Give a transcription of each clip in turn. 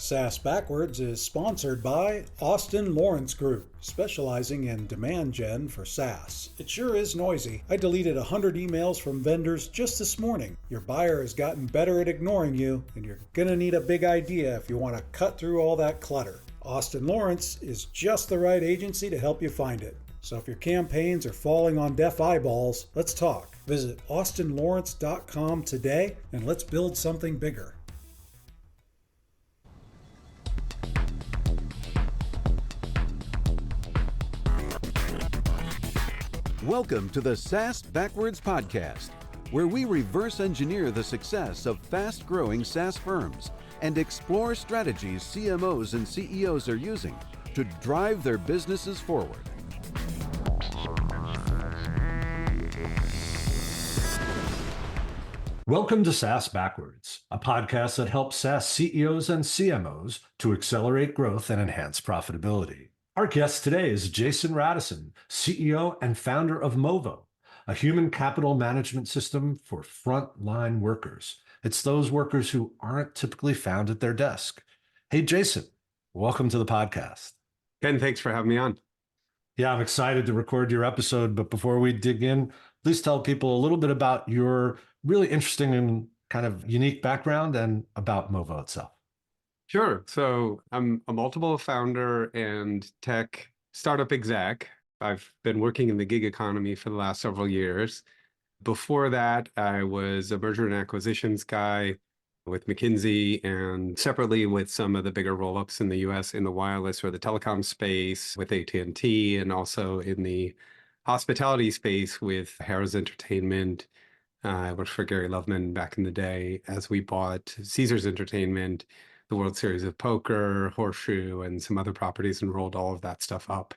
SaaS Backwards is sponsored by Austin Lawrence Group, specializing in demand gen for SaaS. It sure is noisy. I deleted 100 emails from vendors just this morning. Your buyer has gotten better at ignoring you, and you're gonna need a big idea if you want to cut through all that clutter. Austin Lawrence is just the right agency to help you find it. So if your campaigns are falling on deaf eyeballs, let's talk. Visit austinlawrence.com today and let's build something bigger. Welcome to the SaaS Backwards podcast, where we reverse engineer the success of fast-growing SaaS firms and explore strategies CMOs and CEOs are using to drive their businesses forward. Welcome to SaaS Backwards, a podcast that helps SaaS CEOs and CMOs to accelerate growth and enhance profitability. Our guest today is Jason Radisson, CEO and founder of Movo, a human capital management system for frontline workers. It's those workers who aren't typically found at their desk. Hey, Jason, welcome to the podcast. Ken, thanks for having me on. Yeah, I'm excited to record your episode, but before we dig in, please tell people a little bit about your really interesting and kind of unique background and about Movo itself. Sure. So I'm a multiple founder and tech startup exec. I've been working in the gig economy for the last several years. Before that, I was a merger and acquisitions guy with McKinsey and separately with some of the bigger roll-ups in the US in the wireless or the telecom space with AT&T, and also in the hospitality space with Harrah's Entertainment. I worked for Gary Loveman back in the day as we bought Caesars Entertainment, the World Series of Poker, Horseshoe, and some other properties, and rolled all of that stuff up.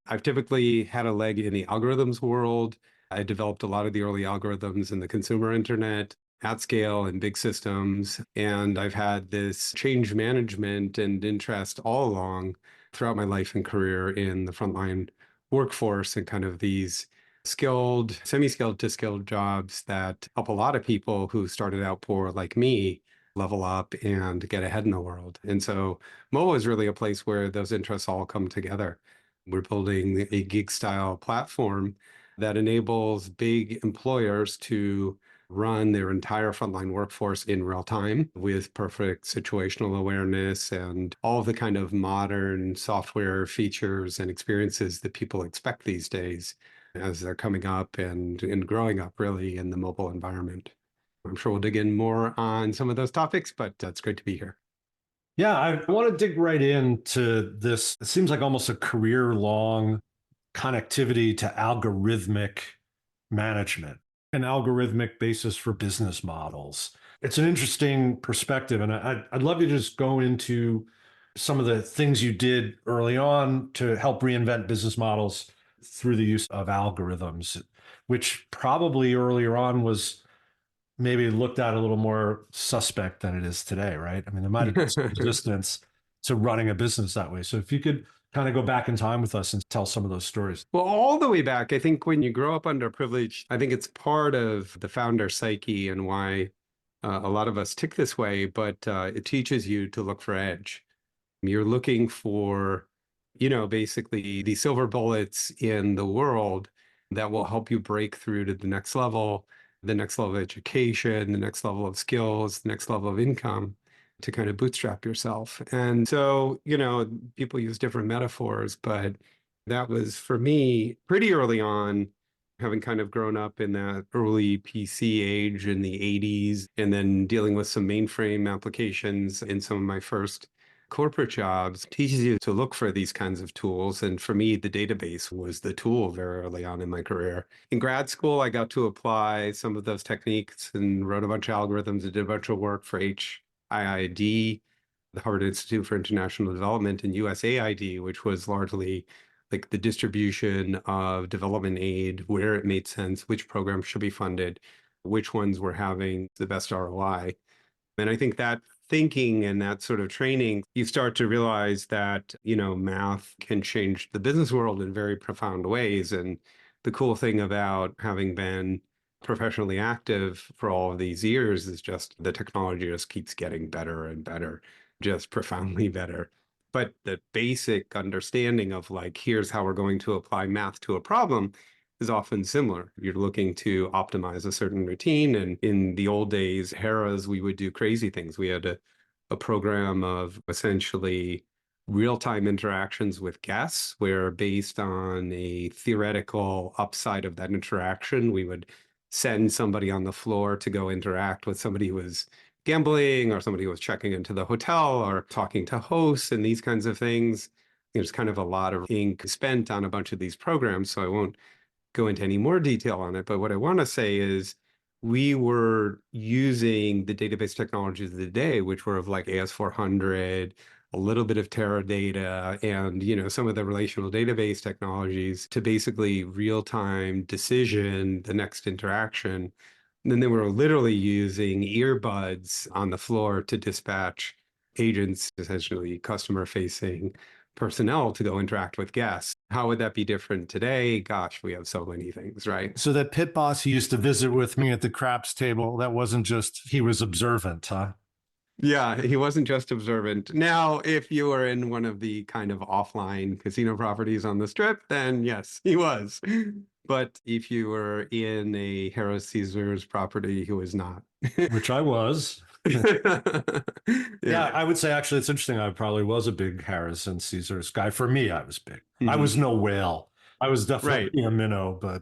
I've typically had a leg in the algorithms world. I developed a lot of the early algorithms in the consumer internet at scale and big systems. And I've had this change management and interest all along throughout my life and career in the frontline workforce and kind of these skilled, semi-skilled to skilled jobs that help a lot of people who started out poor like me level up and get ahead in the world. And so Movo is really a place where those interests all come together. We're building a gig style platform that enables big employers to run their entire frontline workforce in real time with perfect situational awareness and all the kind of modern software features and experiences that people expect these days as they're coming up and growing up really in the mobile environment. I'm sure we'll dig in more on some of those topics, but it's great to be here. Yeah, I want to dig right into this. It seems like almost a career-long connectivity to algorithmic management, an algorithmic basis for business models. It's an interesting perspective, and I'd love you to just go into some of the things you did early on to help reinvent business models through the use of algorithms, which probably earlier on was maybe looked at a little more suspect than it is today, right? I mean, there might have been some resistance to running a business that way. So if you could kind of go back in time with us and tell some of those stories. Well, all the way back, I think when you grow up underprivileged, I think it's part of the founder psyche and why a lot of us tick this way, but it teaches you to look for edge. You're looking for, basically the silver bullets in the world that will help you break through to the next level of education, the next level of skills, the next level of income to kind of bootstrap yourself. And so, people use different metaphors, but that was for me pretty early on, having kind of grown up in that early PC age in the 80s, and then dealing with some mainframe applications in some of my first corporate jobs, teaches you to look for these kinds of tools. And for me, the database was the tool very early on in my career. In grad school, I got to apply some of those techniques and wrote a bunch of algorithms and did a bunch of work for HIID, the Harvard Institute for International Development, and USAID, which was largely like the distribution of development aid, where it made sense, which programs should be funded, which ones were having the best ROI. And I think that thinking and that sort of training, you start to realize that, math can change the business world in very profound ways. And the cool thing about having been professionally active for all of these years is just the technology just keeps getting better and better. just profoundly better. But the basic understanding of like, here's how we're going to apply math to a problem is often similar. You're looking to optimize a certain routine. And in the old days, Harrah's, we would do crazy things. We had a program of essentially real-time interactions with guests, where based on a theoretical upside of that interaction, we would send somebody on the floor to go interact with somebody who was gambling or somebody who was checking into the hotel or talking to hosts and these kinds of things. There's kind of a lot of ink spent on a bunch of these programs, so I won't go into any more detail on it. But what I want to say is we were using the database technologies of the day, which were of like AS400, a little bit of Teradata, and some of the relational database technologies to basically real-time decision the next interaction. And then they were literally using earbuds on the floor to dispatch agents, essentially customer-facing personnel, to go interact with guests. How would that be different today? Gosh, we have so many things, right? So that pit boss who used to visit with me at the craps table, that wasn't just, he was observant, huh? Yeah, he wasn't just observant. Now, if you were in one of the kind of offline casino properties on the strip, then yes, he was. But if you were in a Harrah Caesars property, he was not. Which I was. Yeah, I would say actually it's interesting. I probably was a big Harrison Caesars guy. For me, I was big. I was no whale. I was definitely a minnow, but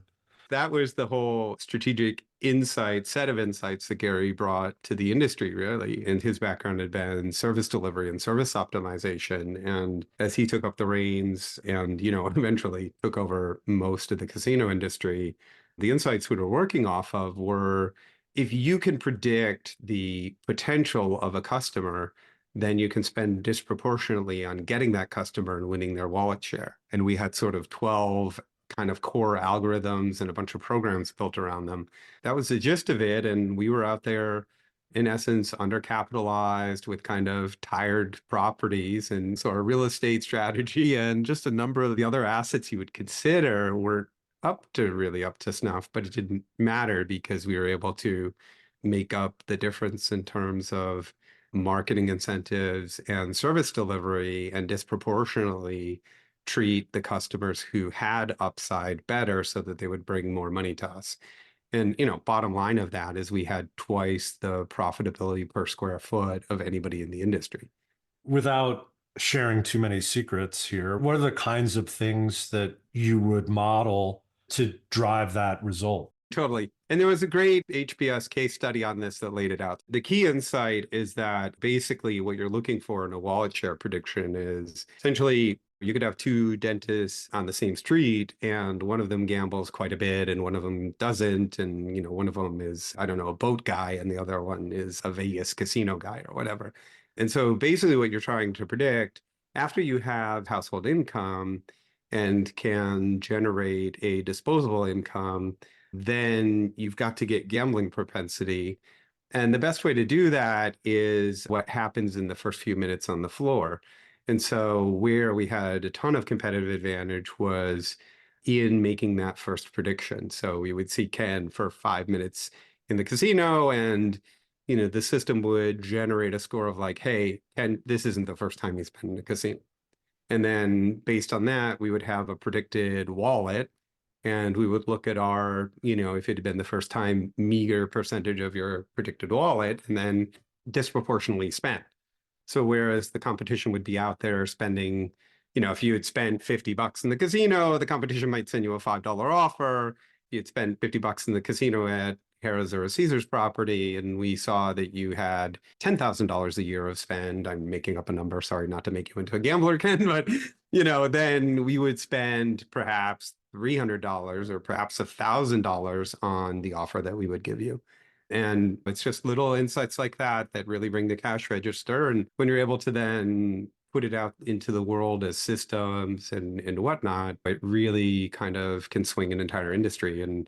that was the whole strategic set of insights that Gary brought to the industry, really. And his background had been service delivery and service optimization. And as he took up the reins and, eventually took over most of the casino industry, the insights we were working off of were, if you can predict the potential of a customer, then you can spend disproportionately on getting that customer and winning their wallet share. And we had sort of 12 kind of core algorithms and a bunch of programs built around them. That was the gist of it. And we were out there, in essence, undercapitalized with kind of tired properties. And so our real estate strategy and just a number of the other assets you would consider were up to snuff, but it didn't matter because we were able to make up the difference in terms of marketing incentives and service delivery and disproportionately treat the customers who had upside better so that they would bring more money to us. And, bottom line of that is we had twice the profitability per square foot of anybody in the industry. Without sharing too many secrets here, what are the kinds of things that you would model to drive that result? Totally. And there was a great HBS case study on this that laid it out. The key insight is that basically what you're looking for in a wallet share prediction is essentially you could have two dentists on the same street and one of them gambles quite a bit and one of them doesn't. And, one of them is, I don't know, a boat guy and the other one is a Vegas casino guy or whatever. And so basically what you're trying to predict after you have household income and can generate a disposable income, then you've got to get gambling propensity. And the best way to do that is what happens in the first few minutes on the floor. And so where we had a ton of competitive advantage was in making that first prediction. So we would see Ken for 5 minutes in the casino and, the system would generate a score of like, hey, Ken, this isn't the first time he's been in a casino. And then based on that, we would have a predicted wallet. And we would look at our, if it had been the first time, meager percentage of your predicted wallet, and then disproportionately spent. So whereas the competition would be out there spending, if you had spent $50 in the casino, the competition might send you a $5 offer. You'd spend $50 in the casino at Harrah's or a Caesars property, and we saw that you had $10,000 a year of spend. I'm making up a number. Sorry, not to make you into a gambler, Ken, but then we would spend perhaps $300 or perhaps $1,000 on the offer that we would give you. And it's just little insights like that that really bring the cash register. And when you're able to then put it out into the world as systems and whatnot, it really kind of can swing an entire industry. And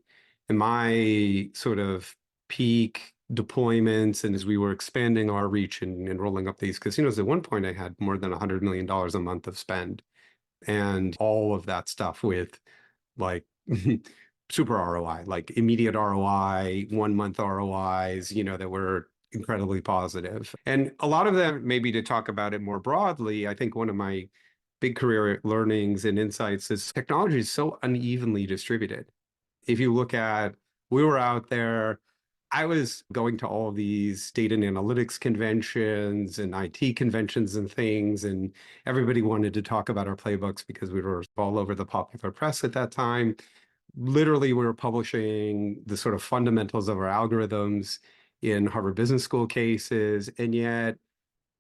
in my sort of peak deployments, and as we were expanding our reach and rolling up these casinos, at one point I had more than $100 million a month of spend. And all of that stuff with like super ROI, like immediate ROI, 1 month ROIs, that were incredibly positive. And a lot of them, maybe to talk about it more broadly, I think one of my big career learnings and insights is technology is so unevenly distributed. If you look at, we were out there, I was going to all these data and analytics conventions and IT conventions and things, and everybody wanted to talk about our playbooks because we were all over the popular press at that time. Literally, we were publishing the sort of fundamentals of our algorithms in Harvard Business School cases, and yet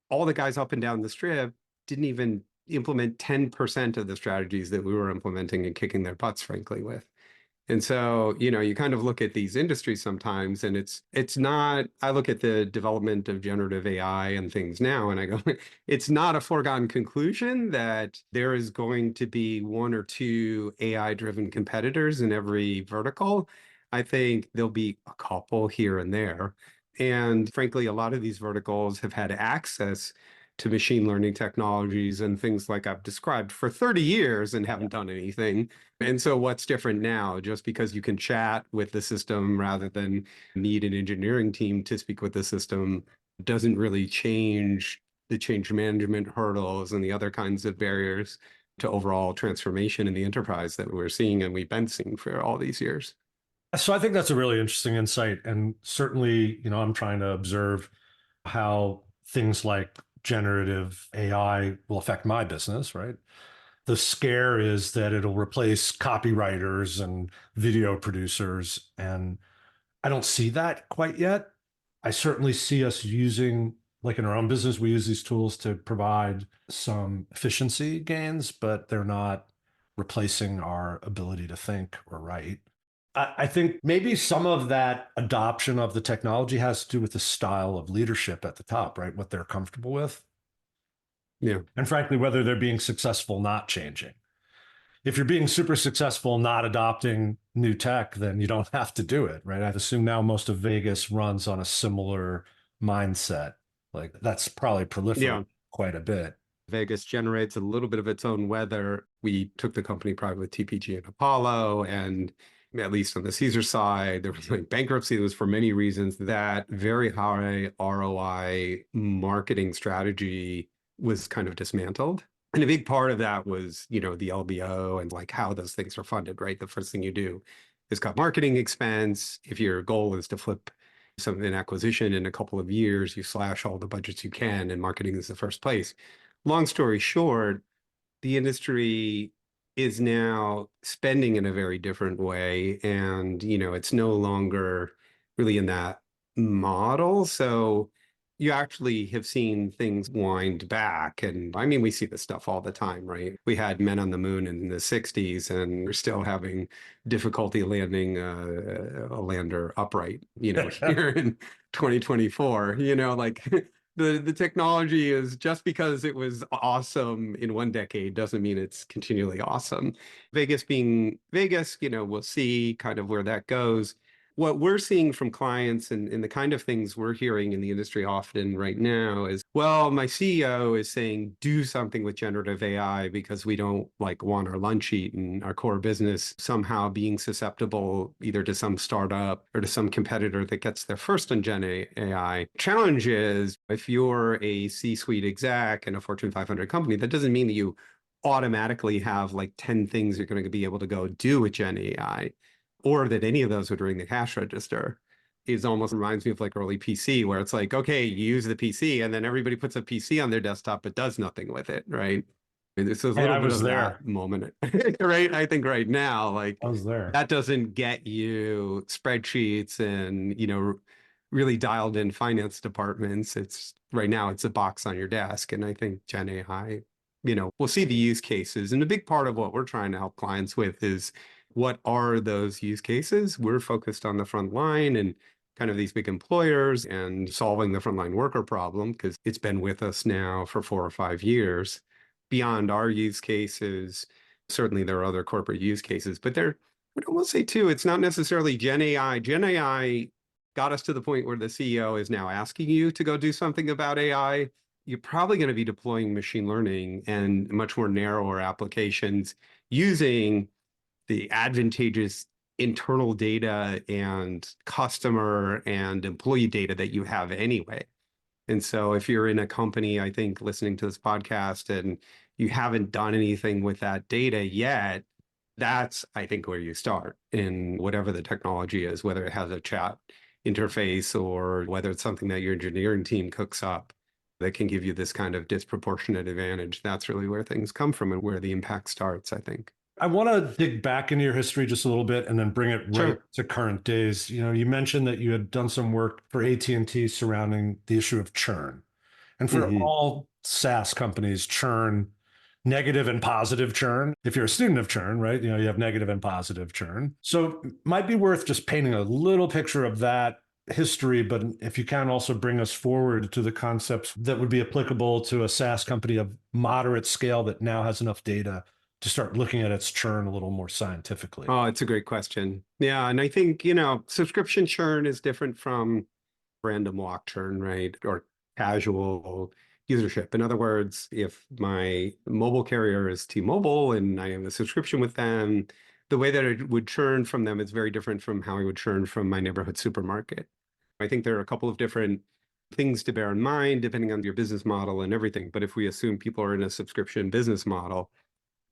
all the guys up and down the strip didn't even implement 10% of the strategies that we were implementing and kicking their butts, frankly, with. And so, you kind of look at these industries sometimes, and it's not, I look at the development of generative AI and things now, and I go, it's not a foregone conclusion that there is going to be one or two AI-driven competitors in every vertical. I think there'll be a couple here and there. And frankly, a lot of these verticals have had access to machine learning technologies and things like I've described for 30 years and haven't done anything. And so what's different now? Just because you can chat with the system rather than need an engineering team to speak with the system doesn't really change the change management hurdles and the other kinds of barriers to overall transformation in the enterprise that we're seeing and we've been seeing for all these years. So I think that's a really interesting insight. And certainly, I'm trying to observe how things like generative AI will affect my business, right? The scare is that it'll replace copywriters and video producers. And I don't see that quite yet. I certainly see us using, like in our own business, we use these tools to provide some efficiency gains, but they're not replacing our ability to think or write. I think maybe some of that adoption of the technology has to do with the style of leadership at the top, right? What they're comfortable with. Yeah. And frankly, whether they're being successful not changing. If you're being super successful not adopting new tech, then you don't have to do it, right? I'd assume now most of Vegas runs on a similar mindset. Like that's probably proliferated quite a bit. Vegas generates a little bit of its own weather. We took the company private with TPG and Apollo, and at least on the Caesar side, there was like bankruptcy. It was for many reasons. That very high ROI marketing strategy was kind of dismantled. And a big part of that was, the LBO and like how those things are funded, right? The first thing you do is cut marketing expense. If your goal is to flip an acquisition in a couple of years, you slash all the budgets you can, and marketing is the first place. Long story short, the industry is now spending in a very different way. And, it's no longer really in that model. So you actually have seen things wind back. And I mean, we see this stuff all the time, right? We had men on the moon in the 60s, and we're still having difficulty landing a lander upright, here in 2024, The technology is just because it was awesome in one decade doesn't mean it's continually awesome. Vegas being Vegas, we'll see kind of where that goes. What we're seeing from clients and the kind of things we're hearing in the industry often right now is, well, my CEO is saying, do something with generative AI because we don't want our lunch eaten, our core business somehow being susceptible either to some startup or to some competitor that gets there first on Gen AI. Challenge is, if you're a C-suite exec in a Fortune 500 company, that doesn't mean that you automatically have 10 things you're going to be able to go do with Gen AI. Or that any of those would ring the cash register. It almost reminds me of early PC, where it's okay, you use the PC and then everybody puts a PC on their desktop but does nothing with it, right? And this is a little bit of that moment, right? I think right now, I was there. That doesn't get you spreadsheets and, really dialed in finance departments. It's right now it's a box on your desk. And I think Gen AI, we'll see the use cases. And a big part of what we're trying to help clients with is, what are those use cases? We're focused on the front line and kind of these big employers and solving the frontline worker problem because it's been with us now for 4 or 5 years. Beyond our use cases, certainly there are other corporate use cases, but I will say too, it's not necessarily Gen AI. Gen AI got us to the point where the CEO is now asking you to go do something about AI. You're probably going to be deploying machine learning and much more narrower applications using the advantageous internal data and customer and employee data that you have anyway. And so if you're in a company, I think listening to this podcast and you haven't done anything with that data yet, that's, I think, where you start in whatever the technology is, whether it has a chat interface or whether it's something that your engineering team cooks up that can give you this kind of disproportionate advantage. That's really where things come from and where the impact starts, I think. I want to dig back into your history just a little bit and then bring it right to current days. You mentioned that you had done some work for AT&T surrounding the issue of churn. And for all SaaS companies, churn, negative and positive churn. If you're a student of churn, right, you have negative and positive churn. So it might be worth just painting a little picture of that history, but if you can also bring us forward to the concepts that would be applicable to a SaaS company of moderate scale that now has enough data to start looking at its churn a little more scientifically. Oh, it's a great question. Yeah. And I think, subscription churn is different from random walk churn, right? Or casual usership. In other words, if my mobile carrier is T-Mobile and I have a subscription with them, the way that it would churn from them is very different from how I would churn from my neighborhood supermarket. I think there are a couple of different things to bear in mind depending on your business model and everything. But if we assume people are in a subscription business model,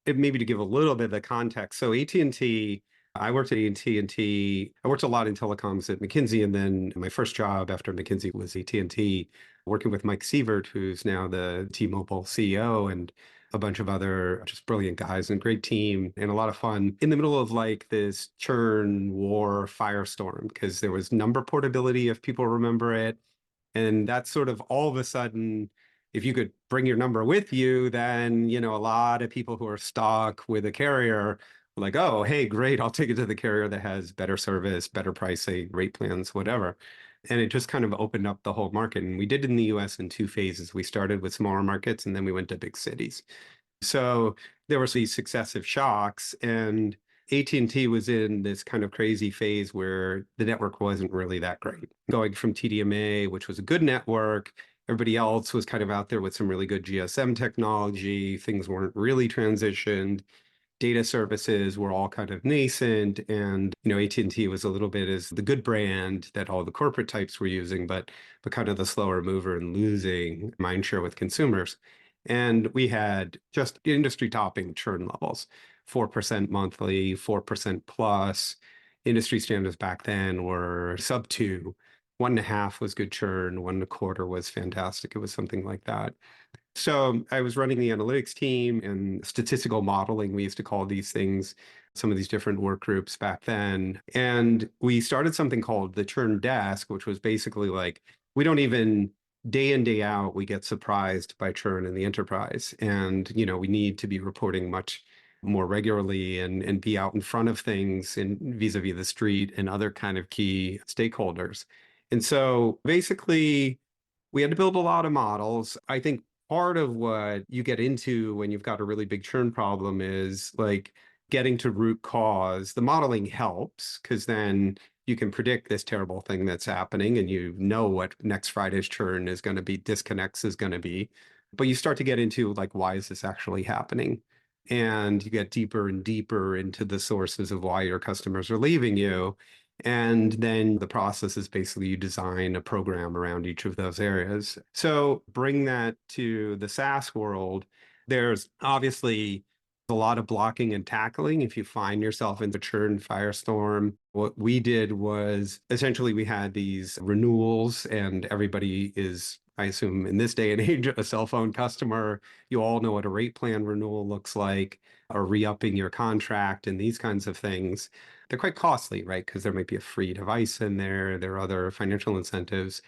it maybe to give a little bit of the context. So AT&T, I worked at AT&T. I worked a lot in telecoms at McKinsey, and then my first job after McKinsey was AT&T, working with Mike Sievert, who's now the T-Mobile CEO, and a bunch of other just brilliant guys and great team and a lot of fun in the middle of like this churn war firestorm, because there was number portability, if people remember it. And that's sort of all of a sudden, if you could bring your number with you, then, a lot of people who are stuck with a carrier were like, oh, hey, great, I'll take it to the carrier that has better service, better pricing, rate plans, whatever. And it just kind of opened up the whole market. And we did it in the US in two phases. We started with smaller markets and then we went to big cities. So there were these successive shocks, and AT&T was in this kind of crazy phase where the network wasn't really that great. Going from TDMA, which was a good network, everybody else was kind of out there with some really good GSM technology. Things weren't really transitioned. Data services were all kind of nascent, and AT&T was a little bit as the good brand that all the corporate types were using, but kind of the slower mover and losing mindshare with consumers. And we had just industry-topping churn levels, 4% monthly, 4% plus. Industry standards back then were sub 2. 1.5 was good churn. 1.25 was fantastic. It was something like that. So I was running the analytics team and statistical modeling. We used to call these things, some of these different work groups back then. And we started something called the churn desk, which was basically like, we don't even day in, day out, we get surprised by churn in the enterprise. And, we need to be reporting much more regularly and be out in front of things and vis-a-vis the street and other kind of key stakeholders. And so basically, we had to build a lot of models. I think part of what you get into when you've got a really big churn problem is like getting to root cause. The modeling helps because then you can predict this terrible thing that's happening and what next Friday's churn is going to be, disconnects is going to be. But you start to get into like, why is this actually happening? And you get deeper and deeper into the sources of why your customers are leaving you. And then the process is basically you design a program around each of those areas. So bring that to the SaaS world. There's obviously a lot of blocking and tackling. If you find yourself in the churn firestorm, what we did was essentially we had these renewals, and everybody is, I assume in this day and age, a cell phone customer. You all know what a rate plan renewal looks like, or re-upping your contract and these kinds of things. They're quite costly, right? Because there might be a free device in there. There are other financial incentives.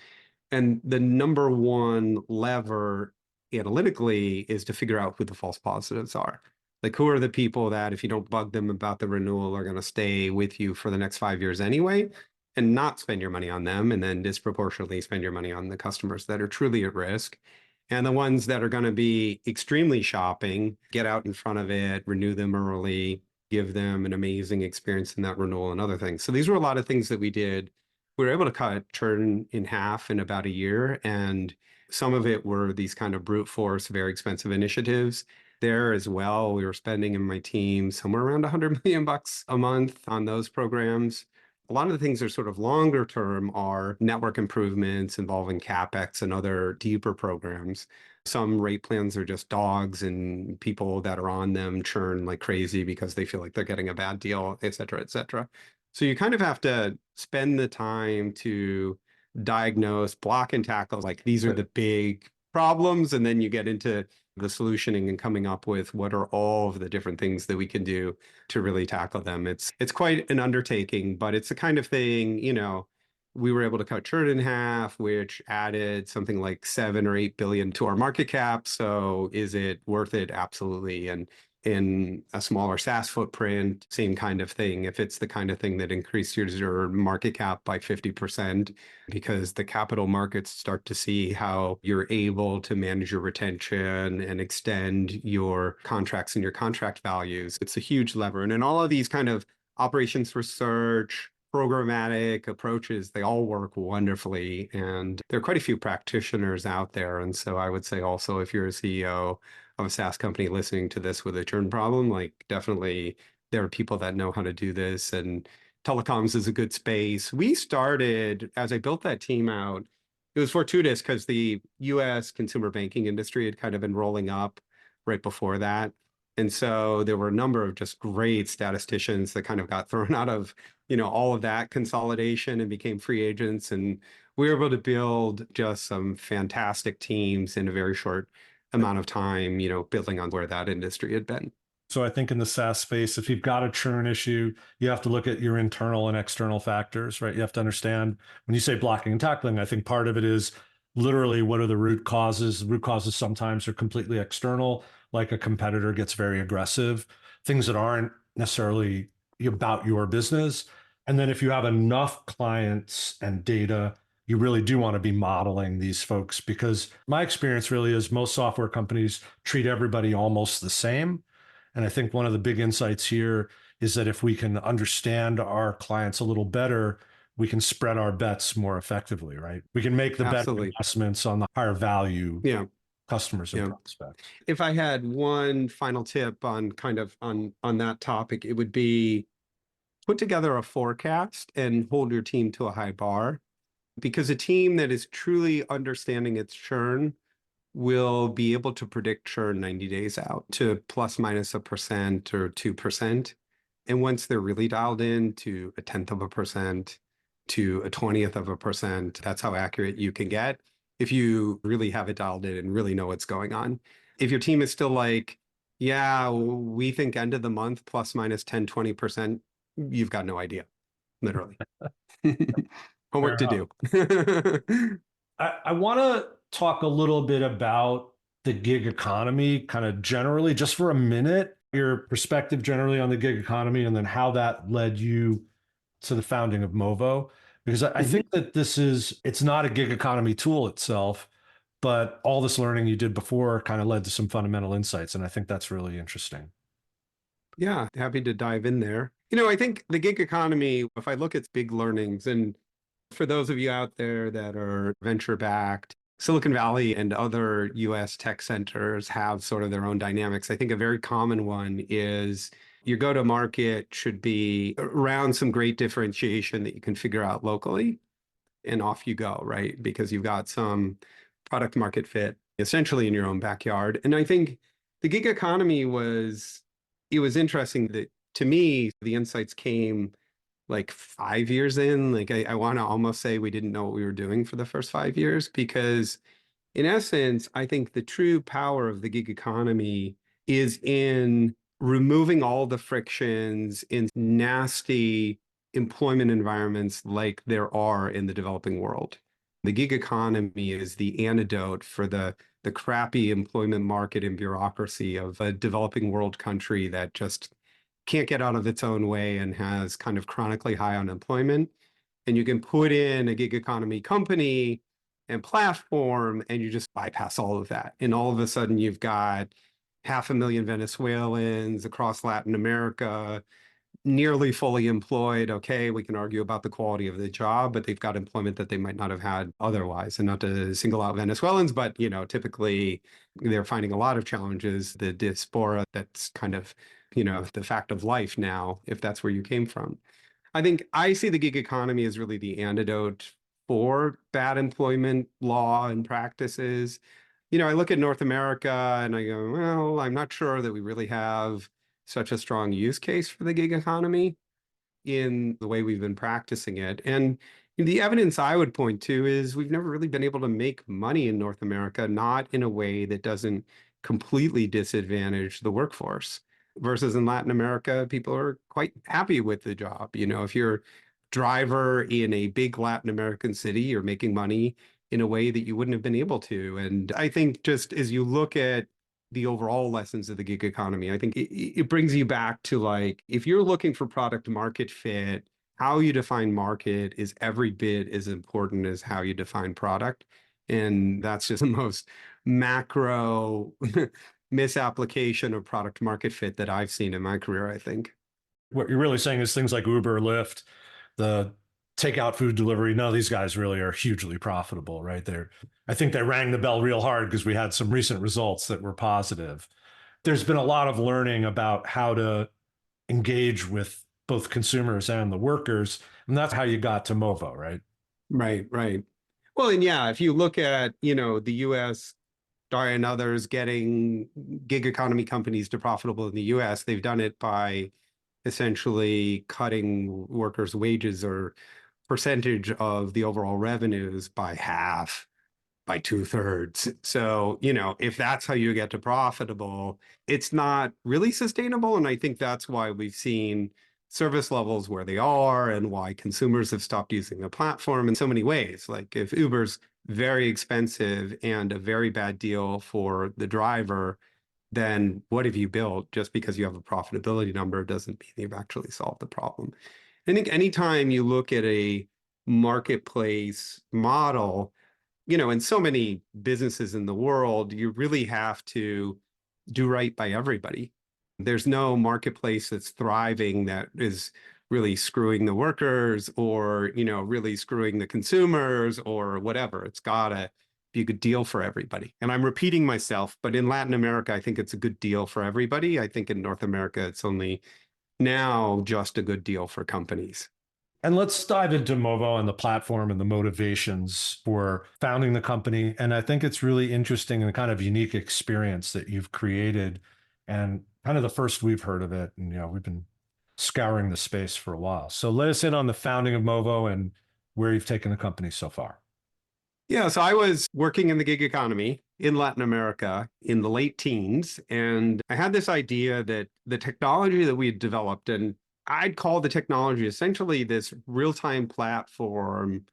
And the number one lever analytically is to figure out who the false positives are. Like, who are the people that if you don't bug them about the renewal are going to stay with you for the next 5 years anyway, and not spend your money on them, and then disproportionately spend your money on the customers that are truly at risk. And the ones that are going to be extremely shopping, get out in front of it, renew them early, give them an amazing experience in that renewal and other things. So these were a lot of things that we did. We were able to cut churn in half in about a year. And some of it were these kind of brute force, very expensive initiatives. there as well. We were spending in my team somewhere around $100 million a month on those programs. A lot of the things that are sort of longer term are network improvements involving CapEx and other deeper programs. Some rate plans are just dogs, and people that are on them churn like crazy because they feel like they're getting a bad deal, et cetera, et cetera. So you kind of have to spend the time to diagnose, block and tackle, like these are the big problems, and then you get into the solutioning and coming up with what are all of the different things that we can do to really tackle them. It's quite an undertaking, but it's the kind of thing, we were able to cut churn in half, which added something like 7 or 8 billion to our market cap. So is it worth it? Absolutely. And in a smaller SaaS footprint, same kind of thing. If it's the kind of thing that increases your market cap by 50%, because the capital markets start to see how you're able to manage your retention and extend your contracts and your contract values, it's a huge lever. And in all of these kind of operations research, programmatic approaches, they all work wonderfully. And there are quite a few practitioners out there. And so I would say also, if you're a CEO of a SaaS company listening to this with a churn problem, like definitely there are people that know how to do this, and telecoms is a good space. We started, as I built that team out, it was fortuitous because the US consumer banking industry had kind of been rolling up right before that. And so there were a number of just great statisticians that kind of got thrown out of, all of that consolidation and became free agents. And we were able to build just some fantastic teams in a very short amount of time, building on where that industry had been. So I think in the SaaS space, if you've got a churn issue, you have to look at your internal and external factors, right? You have to understand when you say blocking and tackling, I think part of it is literally what are the root causes? The root causes sometimes are completely external, like a competitor gets very aggressive, things that aren't necessarily about your business. And then if you have enough clients and data, you really do want to be modeling these folks, because my experience really is most software companies treat everybody almost the same. And I think one of the big insights here is that if we can understand our clients a little better, we can spread our bets more effectively, right? We can make the better investments on the higher value customers and prospects. If I had one final tip on kind of on that topic, it would be put together a forecast and hold your team to a high bar, because a team that is truly understanding its churn will be able to predict churn 90 days out to plus minus 1% or 2%. And once they're really dialed in to 0.1% to 0.20%, that's how accurate you can get if you really have it dialed in and really know what's going on. If your team is still like, yeah, we think end of the month plus minus 10, 20%, you've got no idea, literally. Homework to do. I want to talk a little bit about the gig economy kind of generally, just for a minute, your perspective generally on the gig economy, and then how that led you to the founding of Movo. Because I think that it's not a gig economy tool itself, but all this learning you did before kind of led to some fundamental insights. And I think that's really interesting. Yeah, happy to dive in there. I think the gig economy, if I look at big learnings, and for those of you out there that are venture-backed, Silicon Valley and other US tech centers have sort of their own dynamics. I think a very common one is your go-to-market should be around some great differentiation that you can figure out locally, and off you go, right? Because you've got some product market fit essentially in your own backyard. And I think the gig economy was interesting that, to me, the insights came like 5 years in. Like I want to almost say we didn't know what we were doing for the first 5 years, because in essence, I think the true power of the gig economy is in removing all the frictions in nasty employment environments like there are in the developing world. The gig economy is the antidote for the crappy employment market and bureaucracy of a developing world country that just can't get out of its own way and has kind of chronically high unemployment. And you can put in a gig economy company and platform, and you just bypass all of that. And all of a sudden you've got 500,000 Venezuelans across Latin America nearly fully employed. Okay, we can argue about the quality of the job, but they've got employment that they might not have had otherwise. And not to single out Venezuelans, but tyically they're finding a lot of challenges. The diaspora, that's kind of, the fact of life now, if that's where you came from. I think I see the gig economy as really the antidote for bad employment law and practices. I look at North America and I go, well, I'm not sure that we really have such a strong use case for the gig economy in the way we've been practicing it. And the evidence I would point to is we've never really been able to make money in North America, not in a way that doesn't completely disadvantage the workforce. Versus in Latin America, people are quite happy with the job. If you're a driver in a big Latin American city, you're making money in a way that you wouldn't have been able to. And I think just as you look at the overall lessons of the gig economy, I think it brings you back to, like, if you're looking for product market fit, how you define market is every bit as important as how you define product. And that's just the most macro misapplication of product market fit that I've seen in my career, I think. What you're really saying is things like Uber, Lyft, the takeout food delivery, none of these guys really are hugely profitable, right? I think they rang the bell real hard because we had some recent results that were positive. There's been a lot of learning about how to engage with both consumers and the workers, and that's how you got to Movo, right? Right. Well, and yeah, if you look at, the US and others getting gig economy companies to profitable in the US, they've done it by essentially cutting workers' wages or percentage of the overall revenues by half, by 2/3. So, if that's how you get to profitable, it's not really sustainable. And I think that's why we've seen service levels where they are and why consumers have stopped using the platform in so many ways. Like, if Uber's very expensive and a very bad deal for the driver, then what have you built? Just because you have a profitability number doesn't mean you've actually solved the problem. I think anytime you look at a marketplace model, in so many businesses in the world, you really have to do right by everybody. There's no marketplace that's thriving that is really screwing the workers or, really screwing the consumers or whatever. It's gotta be a good deal for everybody. And I'm repeating myself, but in Latin America, I think it's a good deal for everybody. I think in North America, it's only now just a good deal for companies. And let's dive into Movo and the platform and the motivations for founding the company. And I think it's really interesting and kind of unique experience that you've created and kind of the first we've heard of it. And, we've been scouring the space for a while. So let us in on the founding of Movo and where you've taken the company so far. Yeah, so I was working in the gig economy in Latin America in the late teens, and I had this idea that the technology that we had developed, and I'd call the technology essentially this real-time platform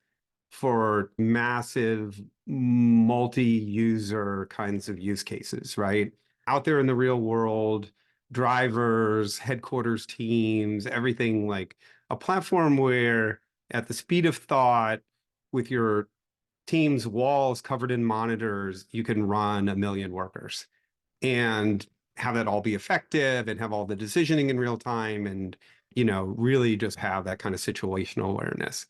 for massive multi-user kinds of use cases, right? Out there in the real world, drivers, headquarters teams, everything, like a platform where at the speed of thought with your team's walls covered in monitors, you can run 1 million workers and have that all be effective and have all the decisioning in real time and, really just have that kind of situational awareness.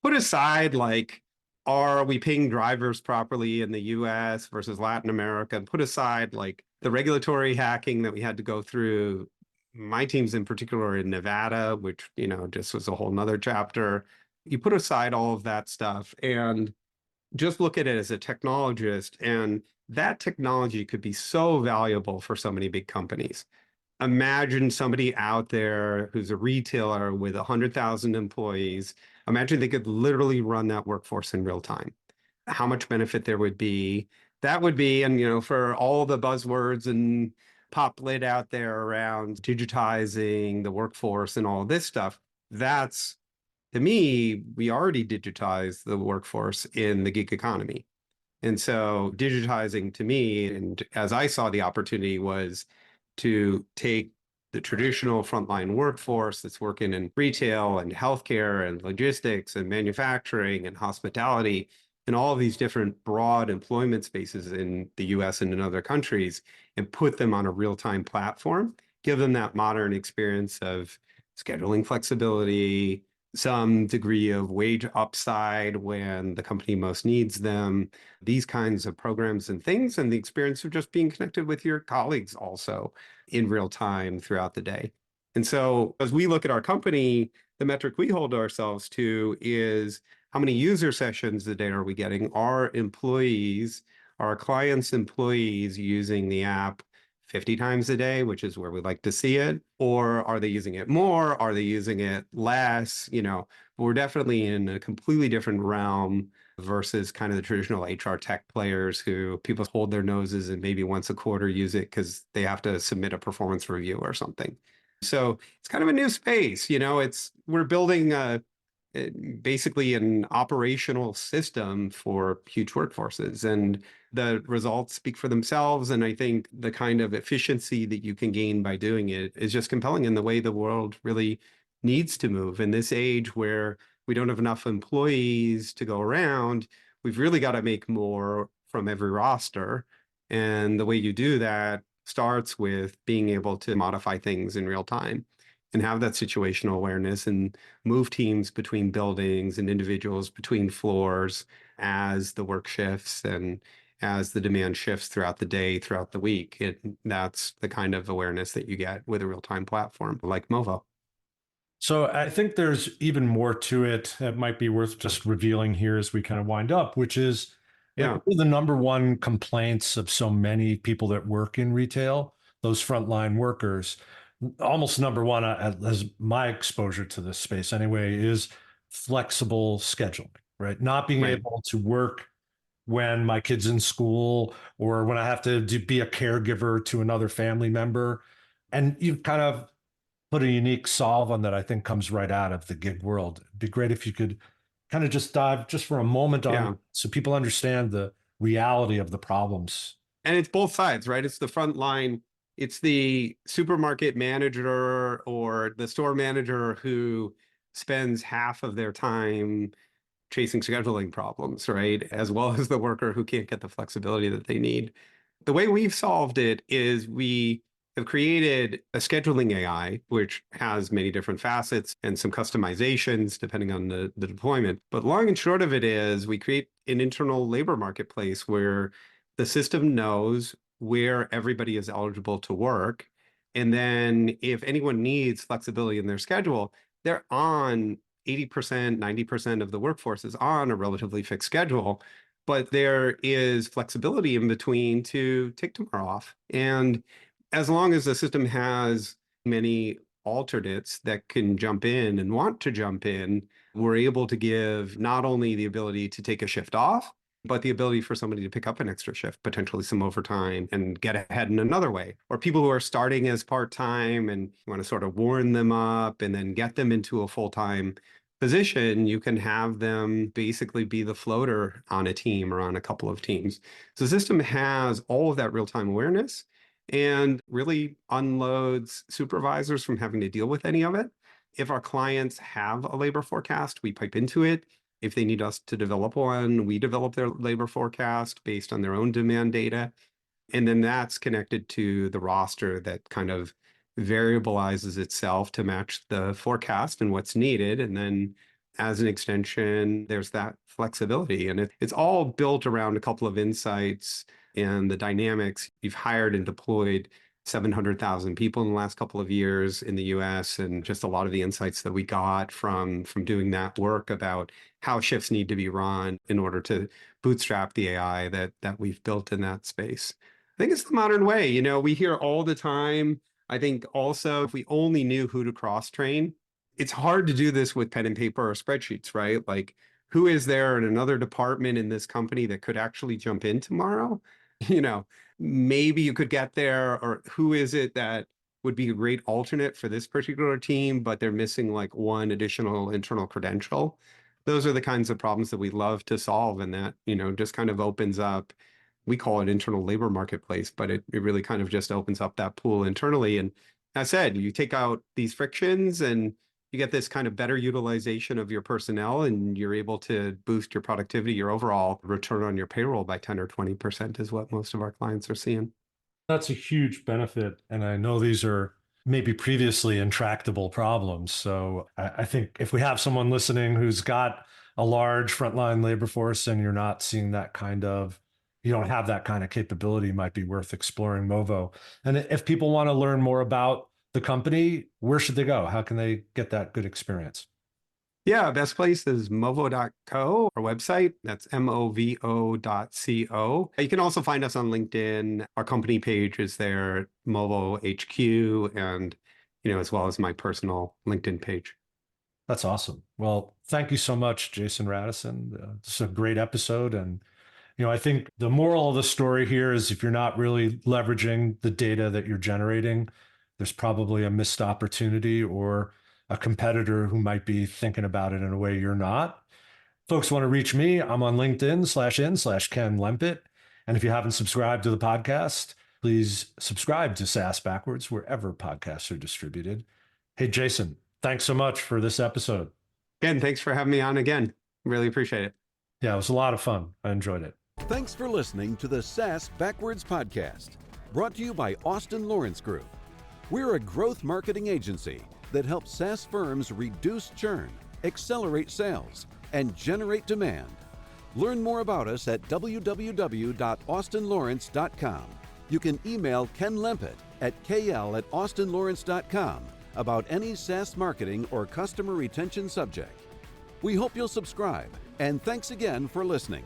Put aside, like, are we paying drivers properly in the US versus Latin America? And put aside, like, the regulatory hacking that we had to go through. My team's in particular in Nevada, which, just was a whole nother chapter. You put aside all of that stuff and just look at it as a technologist, and that technology could be so valuable for so many big companies. Imagine somebody out there who's a retailer with 100,000 employees. Imagine they could literally run that workforce in real time. How much benefit there would be. That would be, and for all the buzzwords and pop lit out there around digitizing the workforce and all this stuff, that's, to me, we already digitized the workforce in the gig economy. And so digitizing, to me, and as I saw the opportunity, was to take the traditional frontline workforce that's working in retail and healthcare and logistics and manufacturing and hospitality and all of these different broad employment spaces in the US and in other countries and put them on a real-time platform, give them that modern experience of scheduling flexibility, some degree of wage upside when the company most needs them, these kinds of programs and things, and the experience of just being connected with your colleagues also in real time throughout the day. And so as we look at our company, the metric we hold ourselves to is how many user sessions a day are we getting? Our employees, our clients' employees using the app 50 times a day, which is where we like to see it? Or are they using it more? Are they using it less? We're definitely in a completely different realm versus kind of the traditional HR tech players who people hold their noses and maybe once a quarter use it because they have to submit a performance review or something. So it's kind of a new space. We're building basically an operational system for huge workforces, and the results speak for themselves. And I think the kind of efficiency that you can gain by doing it is just compelling in the way the world really needs to move. In this age where we don't have enough employees to go around, we've really got to make more from every roster. And the way you do that starts with being able to modify things in real time and have that situational awareness and move teams between buildings and individuals between floors as the work shifts and as the demand shifts throughout the day, throughout the week. That's the kind of awareness that you get with a real-time platform like Movo. So I think there's even more to it that might be worth just revealing here as we kind of wind up, which is Yeah. the number one complaints of so many people that work in retail, those frontline workers. Almost number one, as my exposure to this space anyway, is flexible scheduling, right? Not being Right. able to work when my kid's in school or when I have to be a caregiver to another family member. And you've kind of put a unique solve on that I think comes right out of the gig world. It'd be great if you could kind of just dive just for a moment on Yeah. so people understand the reality of the problems. And it's both sides, right? It's the front line. It's the supermarket manager or the store manager who spends half of their time chasing scheduling problems, right? As well as the worker who can't get the flexibility that they need. The way we've solved it is we have created a scheduling AI, which has many different facets and some customizations depending on the deployment. But long and short of it is we create an internal labor marketplace where the system knows where everybody is eligible to work. And then if anyone needs flexibility in their schedule, they're on 80%, 90% of the workforce is on a relatively fixed schedule, but there is flexibility in between to take tomorrow off. And as long as the system has many alternates that can jump in and want to jump in, we're able to give not only the ability to take a shift off, but the ability for somebody to pick up an extra shift, potentially some overtime, and get ahead in another way. Or people who are starting as part-time and you want to sort of warm them up and then get them into a full-time position, you can have them basically be the floater on a team or on a couple of teams. So the system has all of that real-time awareness and really unloads supervisors from having to deal with any of it. If our clients have a labor forecast, we pipe into it. If they need us to develop one, we develop their labor forecast based on their own demand data. And then that's connected to the roster that kind of variabilizes itself to match the forecast and what's needed. And then as an extension, there's that flexibility. And it's all built around a couple of insights and the dynamics. You've hired and deployed 700,000 people in the last couple of years in the US, and just a lot of the insights that we got from doing that work about how shifts need to be run in order to bootstrap the AI that we've built in that space. I think it's the modern way. We hear all the time. I think also if we only knew who to cross train, it's hard to do this with pen and paper or spreadsheets, right? Like, who is there in another department in this company that could actually jump in tomorrow? Maybe you could get there, or who is it that would be a great alternate for this particular team, but they're missing like one additional internal credential. Those are the kinds of problems that we love to solve, and that, just kind of opens up, we call it internal labor marketplace, but it really kind of just opens up that pool internally. And as I said, you take out these frictions and you get this kind of better utilization of your personnel, and you're able to boost your productivity, your overall return on your payroll by 10 or 20% is what most of our clients are seeing. That's a huge benefit. And I know these are maybe previously intractable problems. So I think if we have someone listening who's got a large frontline labor force and you're not seeing you don't have that kind of capability, it might be worth exploring Movo. And if people want to learn more about the company, where should they go? How can they get that good experience? Yeah, best place is movo.co, our website. That's movo.co. You can also find us on LinkedIn. Our company page is there, Movo HQ, and as well as my personal LinkedIn page. That's awesome. Well, thank you so much, Jason Radisson. This is a great episode. And, I think the moral of the story here is if you're not really leveraging the data that you're generating, there's probably a missed opportunity or a competitor who might be thinking about it in a way you're not. Folks want to reach me, I'm on LinkedIn/in/Ken Lempit. And if you haven't subscribed to the podcast, please subscribe to SaaS Backwards wherever podcasts are distributed. Hey, Jason, thanks so much for this episode. Ken, thanks for having me on again. Really appreciate it. Yeah, it was a lot of fun. I enjoyed it. Thanks for listening to the SaaS Backwards podcast, brought to you by Austin Lawrence Group. We're a growth marketing agency that helps SaaS firms reduce churn, accelerate sales, and generate demand. Learn more about us at www.austinlawrence.com. You can email Ken Lempit at kl@austinlawrence.com about any SaaS marketing or customer retention subject. We hope you'll subscribe, and thanks again for listening.